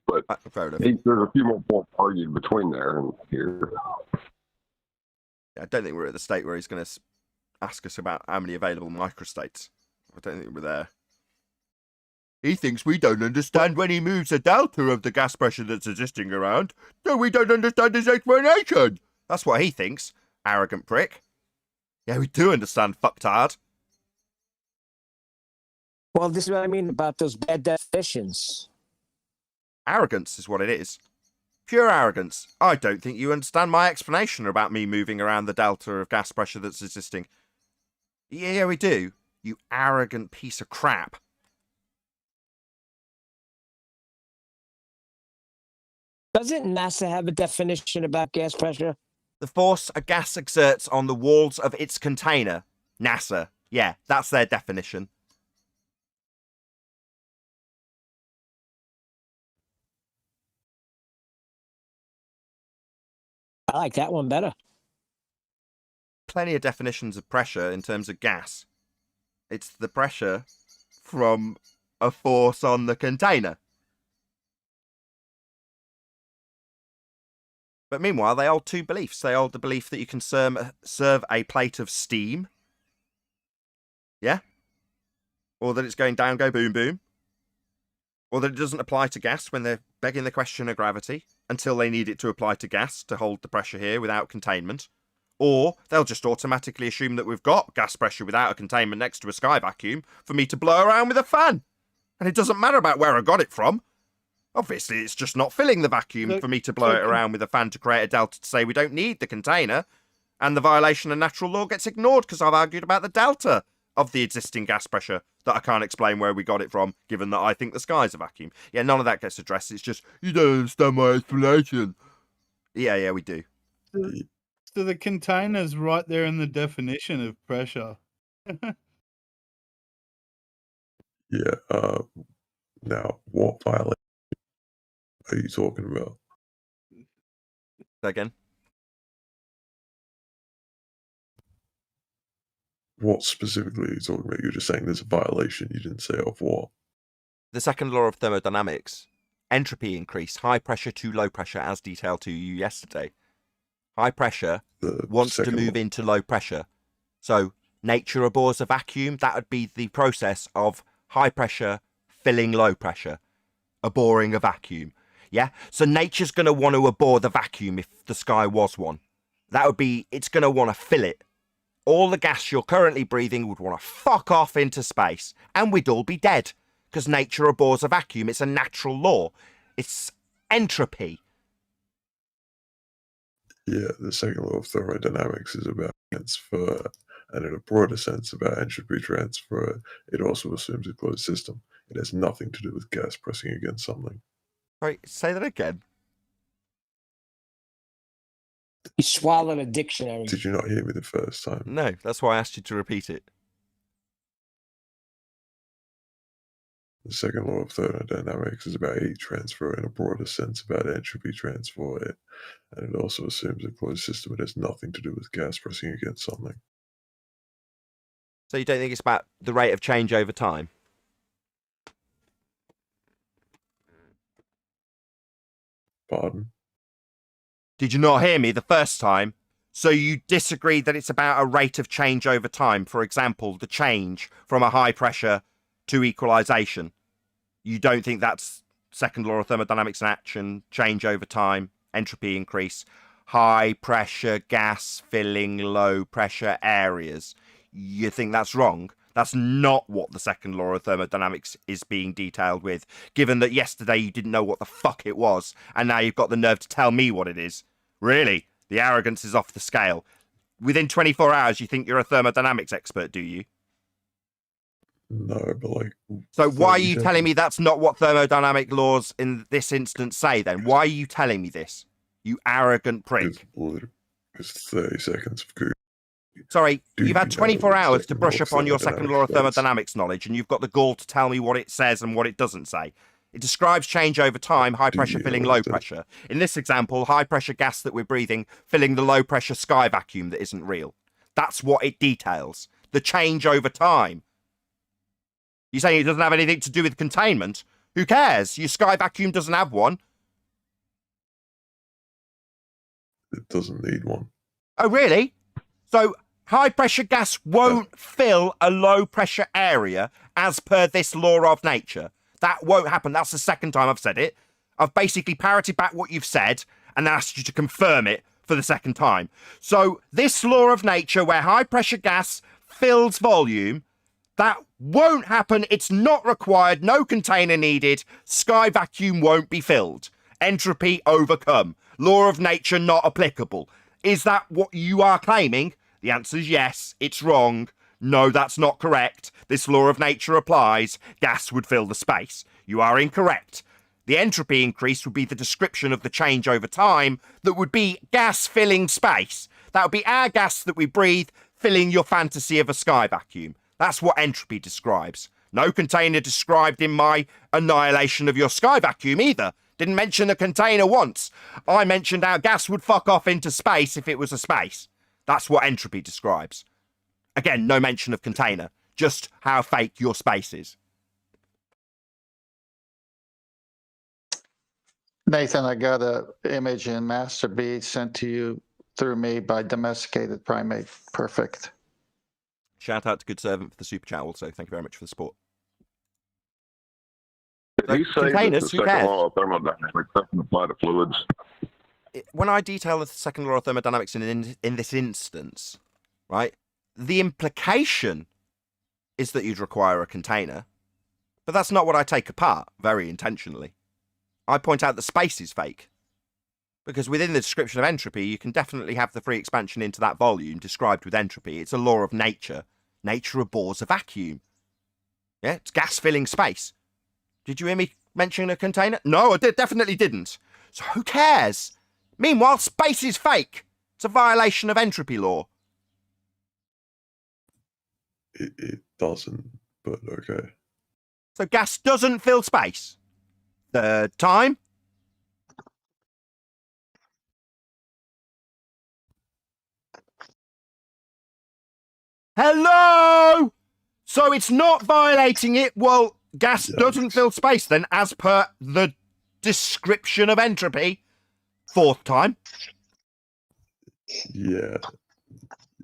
but Fair enough. there's a few more points argued between there and here. I don't think we're at the state where he's going to ask us about how many available microstates. I don't think we're there. He thinks we don't understand when he moves a delta of the gas pressure that's existing around, so we don't understand his explanation. That's what he thinks, arrogant prick. Yeah, we do understand, fucktard. Well, this is what I mean about those bad definitions. Arrogance is what it is. Pure arrogance. I don't think you understand my explanation about me moving around the delta of gas pressure that's existing. Yeah, we do. You arrogant piece of crap. Doesn't NASA have a definition about gas pressure? The force a gas exerts on the walls of its container. NASA. Yeah, that's their definition. I like that one better. Plenty of definitions of pressure in terms of gas. It's the pressure from a force on the container. But meanwhile, they hold two beliefs. They hold the belief that you can serve a plate of steam. Yeah? Or that it's going down, go boom, boom. Or that it doesn't apply to gas when they're begging the question of gravity until they need it to apply to gas to hold the pressure here without containment. Or they'll just automatically assume that we've got gas pressure without a containment next to a sky vacuum for me to blow around with a fan. And it doesn't matter about where I got it from. Obviously, it's just not filling the vacuum for me to blow it around with a fan to create a delta to say we don't need the container. And the violation of natural law gets ignored because I've argued about the delta of the existing gas pressure that I can't explain where we got it from, given that I think the sky's a vacuum. Yeah, none of that gets addressed. It's just, you don't understand my explanation. Yeah, we do. So the container's right there in the definition of pressure. Yeah. Now, what violation are you talking about? Again. What specifically are you talking about? You're just saying there's a violation. You didn't say of what. The second law of thermodynamics. Entropy increase. High pressure to low pressure, as detailed to you yesterday. High pressure wants to move into low pressure. So nature abhors a vacuum. That would be the process of high pressure filling low pressure, abhorring a vacuum. Yeah, so nature's going to want to abhor the vacuum if the sky was one. That would be, it's going to want to fill it. All the gas you're currently breathing would want to fuck off into space, and we'd all be dead, because nature abhors a vacuum. It's a natural law. It's entropy. Yeah, the second law of thermodynamics is about transfer, and in a broader sense about entropy transfer. It also assumes a closed system. It has nothing to do with gas pressing against something. Right, say that again. You swallowed a dictionary. Did you not hear me the first time? No, that's why I asked you to repeat it. The second law of thermodynamics is about heat transfer, in a broader sense about entropy transfer, and it also assumes a closed system. It has nothing to do with gas pressing against something. So you don't think it's about the rate of change over time? Pardon? Did you not hear me the first time? So you disagree that it's about a rate of change over time. For example, the change from a high pressure to equalization. You don't think that's second law of thermodynamics in action, change over time, entropy increase, high pressure gas filling low pressure areas. You think that's wrong? That's not what the second law of thermodynamics is being detailed with, given that yesterday you didn't know what the fuck it was, and now you've got the nerve to tell me what it is. Really? The arrogance is off the scale. Within 24 hours, you think you're a thermodynamics expert, do you? No, but like... So why are you telling me that's not what thermodynamic laws in this instance say, then? Why are you telling me this? You arrogant prick. It's 30 seconds of Google. Sorry, you've had you know 24 the hours to second brush law of up on your second law of thermodynamics? thermodynamics knowledge, and you've got the gall to tell me what it says and what it doesn't say. It describes change over time, high pressure you filling know low what it does? pressure. In this example, high pressure gas that we're breathing filling the low pressure sky vacuum that isn't real. That's what it details. The change over time. You're saying it doesn't have anything to do with containment? Who cares? Your sky vacuum doesn't have one. It doesn't need one. Oh, really? So high pressure gas won't fill a low pressure area as per this law of nature. That won't happen. That's the second time I've said it. I've basically parroted back what you've said and asked you to confirm it for the second time. So this law of nature where high pressure gas fills volume, that won't happen. It's not required. No container needed. Sky vacuum won't be filled. Entropy overcome. Law of nature not applicable. Is that what you are claiming? The answer is yes. It's wrong. No, that's not correct. This law of nature applies. Gas would fill the space. You are incorrect. The entropy increase would be the description of the change over time that would be gas filling space. That would be our gas that we breathe filling your fantasy of a sky vacuum. That's what entropy describes. No container described in my annihilation of your sky vacuum either. Didn't mention the container once. I mentioned how gas would fuck off into space if it was a space. That's what entropy describes. Again, no mention of container. Just how fake your space is. Nathan, I got an image in Master B sent to you through me by Domesticated Primate. Perfect. Shout out to Good Servant for the super chat also. Thank you very much for the support. Did he say that the containers, who second cares? law of thermodynamics doesn't apply to fluids? When I detail the second law of thermodynamics in this instance, right, the implication is that you'd require a container, but that's not what I take apart very intentionally. I point out that space is fake, because within the description of entropy, you can definitely have the free expansion into that volume described with entropy. It's a law of nature. Nature abhors a vacuum. Yeah, it's gas filling space. Did you hear me mention a container? No, I definitely didn't. So who cares? Meanwhile, space is fake. It's a violation of entropy law. It doesn't, but okay. So gas doesn't fill space. Third time. Hello! So it's not violating it. Well, gas doesn't fill space then, as per the description of entropy. Fourth time. Yeah.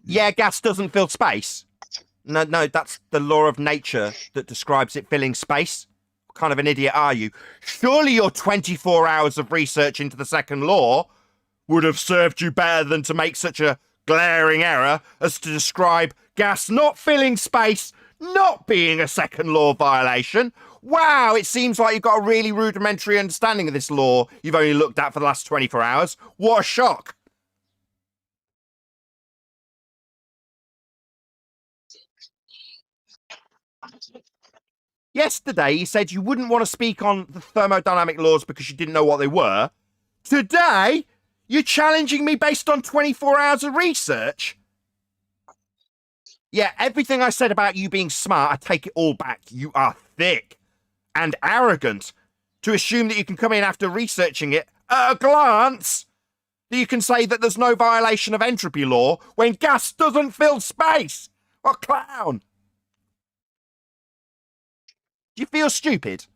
Yeah, gas doesn't fill space. No, that's the law of nature that describes it filling space. What kind of an idiot are you? Surely your 24 hours of research into the second law would have served you better than to make such a glaring error as to describe gas not filling space not being a second law violation. Wow, it seems like you've got a really rudimentary understanding of this law you've only looked at for the last 24 hours. What a shock. Yesterday, you said you wouldn't want to speak on the thermodynamic laws because you didn't know what they were. Today, you're challenging me based on 24 hours of research? Yeah, everything I said about you being smart, I take it all back. You are thick and arrogant to assume that you can come in after researching it at a glance, that you can say that there's no violation of entropy law when gas doesn't fill space. What a clown. Do you feel stupid?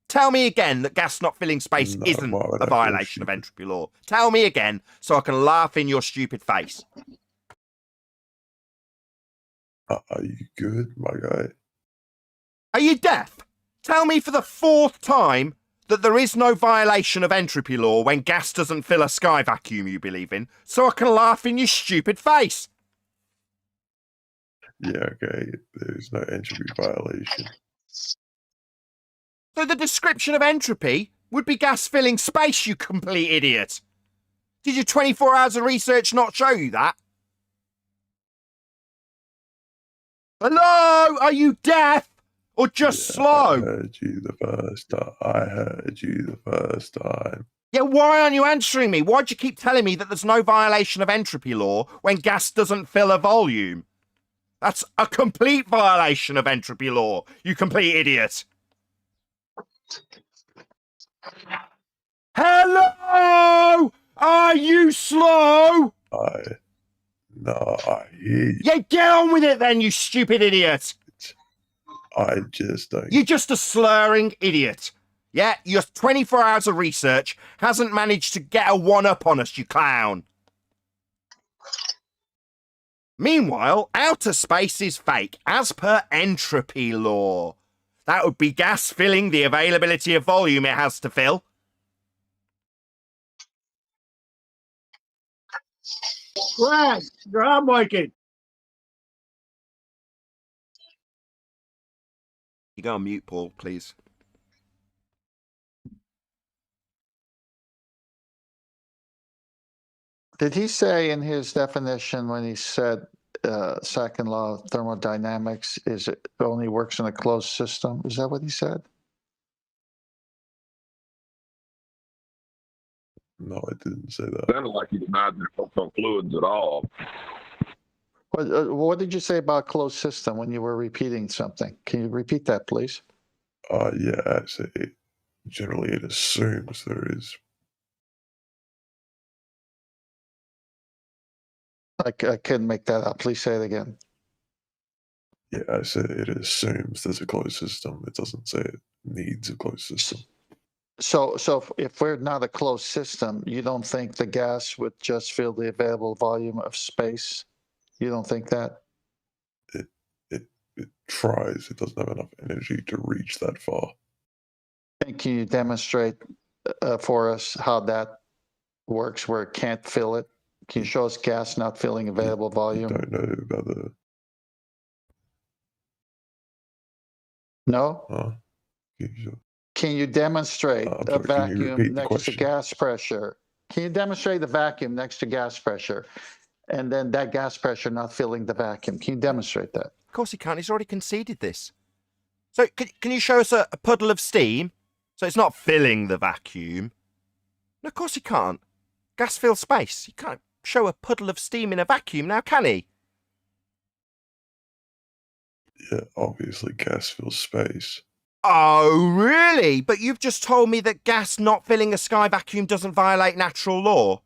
Tell me again that gas not filling space isn't a violation of entropy law. Tell me again so I can laugh in your stupid face. Are you good, my guy? Are you deaf? Tell me for the 4th time that there is no violation of entropy law when gas doesn't fill a sky vacuum you believe in, so I can laugh in your stupid face. Yeah, okay. There's no entropy violation. So the description of entropy would be gas filling space, you complete idiot. Did your 24 hours of research not show you that? Hello? Are you deaf? Or just slow? I heard you the first time. I heard you the first time. Yeah, why aren't you answering me? Why'd you keep telling me that there's no violation of entropy law when gas doesn't fill a volume? That's a complete violation of entropy law, you complete idiot. Hello? Are you slow? I hear you. Yeah, get on with it then, you stupid idiot. I just don't. You're just a slurring idiot. Yeah, your 24 hours of research hasn't managed to get a one-up on us, you clown. Meanwhile, outer space is fake, as per entropy law. That would be gas filling the availability of volume it has to fill. Brad, your arm working. You go on mute, Paul, please. Did he say in his definition when he said second law of thermodynamics is it only works in a closed system? Is that what he said? No, I didn't say that. Sounded like you denied there works on fluids at all. What did you say about closed system when you were repeating something? Can you repeat that, please? Yeah, I say generally it assumes there is. I couldn't make that up. Please say it again. Yeah, I said it assumes there's a closed system. It doesn't say it needs a closed system. So if we're not a closed system, you don't think the gas would just fill the available volume of space? You don't think that? It tries. It doesn't have enough energy to reach that far. And can you demonstrate for us how that works where it can't fill it? Can you show us gas not filling available volume? I don't know about the... No? Huh? Can you demonstrate a vacuum next to gas pressure? Can you demonstrate the vacuum next to gas pressure and then that gas pressure not filling the vacuum? Can you demonstrate that? Of course he can't. He's already conceded this. So can you show us a puddle of steam so it's not filling the vacuum? No, of course he can't. Gas fills space. He can't show a puddle of steam in a vacuum now, can he? Yeah, obviously gas fills space. Oh, really? But you've just told me that gas not filling a sky vacuum doesn't violate natural law.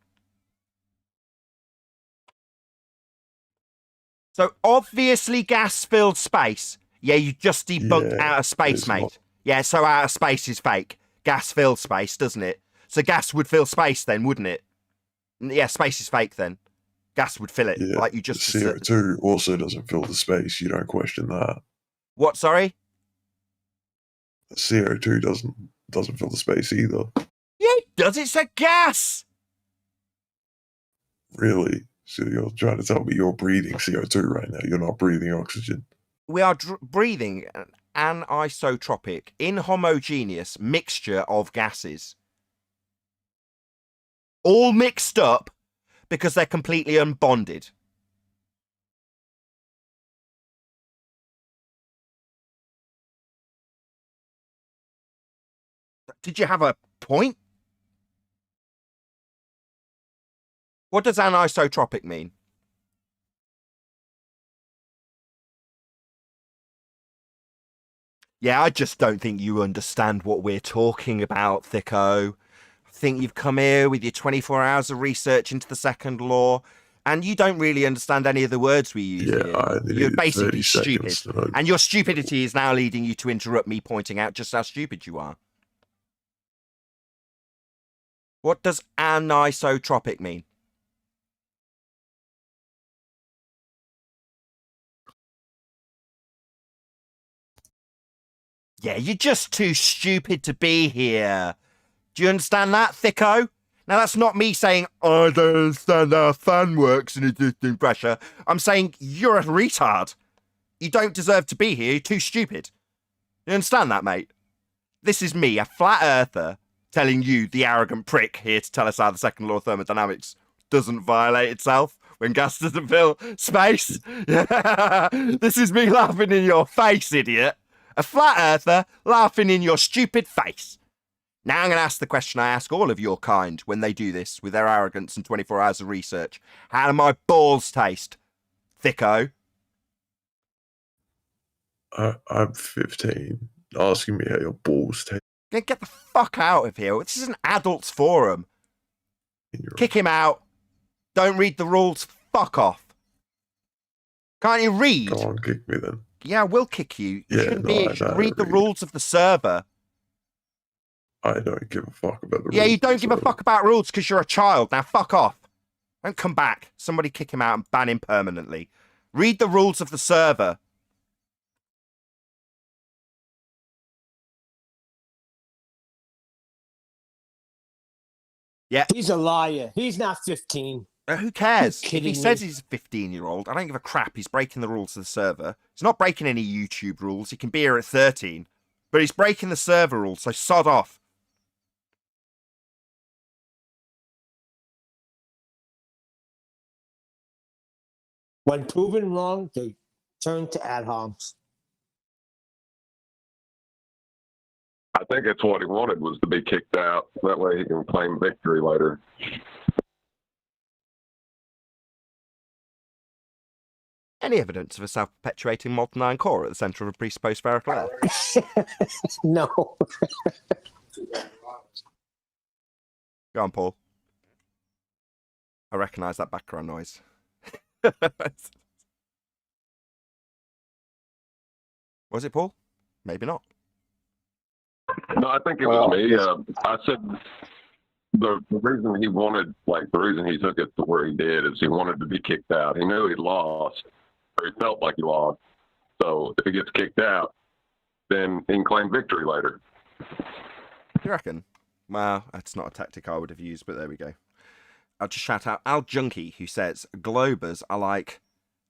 So obviously gas filled space. Yeah, you just debunked outer space, mate. Yeah, so outer space is fake. Gas fills space, doesn't it? So gas would fill space then, wouldn't it? Yeah, space is fake then. Gas would fill it, Yeah, like you just... CO2 also doesn't fill the space. You don't question that. What, sorry? CO2 doesn't fill the space either. Yeah, it does. It's a gas! Really? So you're trying to tell me you're breathing CO2 right now. You're not breathing oxygen. We are breathing an anisotropic, inhomogeneous mixture of gases. All mixed up because they're completely unbonded. Did you have a point? What does anisotropic mean? Yeah, I just don't think you understand what we're talking about, Thicko. I think you've come here with your 24 hours of research into the second law, and you don't really understand any of the words we use here. You're basically stupid. And your stupidity is now leading you to interrupt me pointing out just how stupid you are. What does anisotropic mean? Yeah, you're just too stupid to be here. Do you understand that, Thicko? Now, that's not me saying, I don't understand how a fan works in existing pressure. I'm saying you're a retard. You don't deserve to be here. You're too stupid. You understand that, mate? This is me, a flat earther, telling you, the arrogant prick, here to tell us how the second law of thermodynamics doesn't violate itself when gas doesn't fill space. Yeah. This is me laughing in your face, idiot. A flat earther laughing in your stupid face. Now I'm going to ask the question I ask all of your kind when they do this with their arrogance and 24 hours of research. How do my balls taste, Thicko? I'm 15. Asking me how your balls taste. Get the fuck out of here. This is an adults forum. Kick him out. Don't read the rules. Fuck off. Can't you read? Go on, kick me then. Yeah, I will kick you. You shouldn't be. You should read the rules of the server. I don't give a fuck about the rules. Yeah, you don't give a fuck about rules because you're a child. Now fuck off. Don't come back. Somebody kick him out and ban him permanently. Read the rules of the server. Yeah. He's a liar. He's not 15. Who cares? If Kidding he says me? he's a 15-year-old, I don't give a crap. He's breaking the rules of the server. He's not breaking any YouTube rules. He can be here at 13. But he's breaking the server rules, so sod off. When proven wrong, they turn to ad homs. I think that's what he wanted, was to be kicked out. That way he can claim victory later. Any evidence of a self-perpetuating molten iron core at the centre of a presupposed spherical Earth? No. Go on, Paul. I recognise that background noise. Was it Paul? Maybe not. No, I think it was me. I said the reason he wanted, like, the reason he took it to where he did is he wanted to be kicked out. He knew he'd lost, or he felt like he lost. So if he gets kicked out, then he can claim victory later. You reckon? Well, that's not a tactic I would have used, but there we go. I'll just shout out Al Junkie, who says, Globers are like,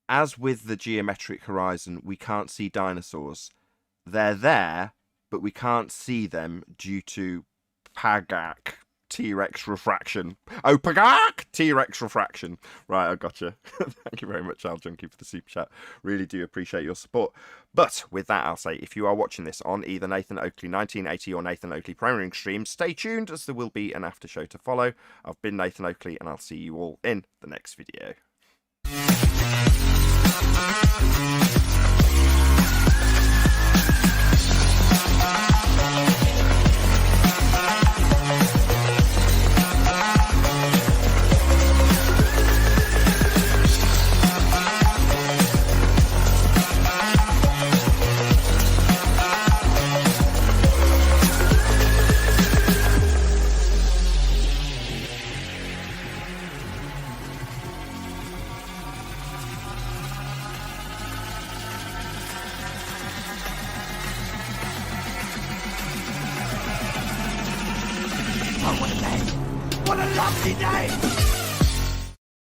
as with the geometric horizon, we can't see dinosaurs. They're there, but we can't see them due to Pagak T-Rex refraction. Oh, Pagak T-Rex refraction. Right, I gotcha. Thank you very much, Al Junkie, for the super chat. Really do appreciate your support. But with that, I'll say, if you are watching this on either Nathan Oakley 1980 or Nathan Oakley Premiering stream, stay tuned as there will be an after show to follow. I've been Nathan Oakley, and I'll see you all in the next video. Lucky day!